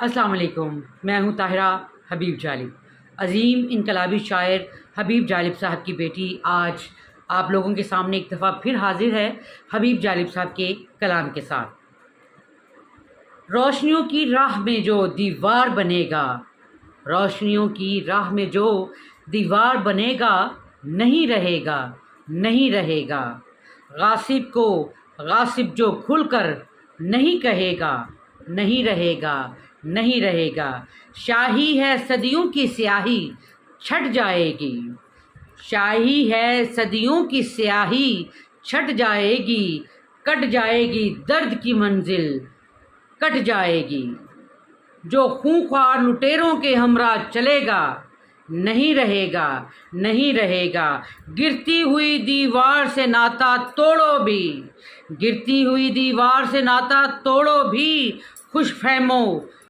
السلام علیکم، میں ہوں طاہرہ حبیب جالب۔ عظیم انقلابی شاعر حبیب جالب صاحب کی بیٹی آج آپ لوگوں کے سامنے ایک دفعہ پھر حاضر ہے حبیب جالب صاحب کے کلام کے ساتھ۔ روشنیوں کی راہ میں جو دیوار بنے گا، روشنیوں کی راہ میں جو دیوار بنے گا، نہیں رہے گا، نہیں رہے گا۔ غاصب کو غاصب جو کھل کر نہیں کہے گا، نہیں رہے گا، نہیں رہے گا۔ شاہی ہے صدیوں کی سیاہی چھٹ جائے گی، شاہی ہے صدیوں کی سیاہی چھٹ جائے گی، کٹ جائے گی درد کی منزل کٹ جائے گی۔ جو خونخوار لٹیروں کے ہمراہ چلے گا، نہیں رہے گا، نہیں رہے گا۔ گرتی ہوئی دیوار سے ناتا توڑو بھی، گرتی ہوئی دیوار سے ناتا توڑو بھی، خوش فہمو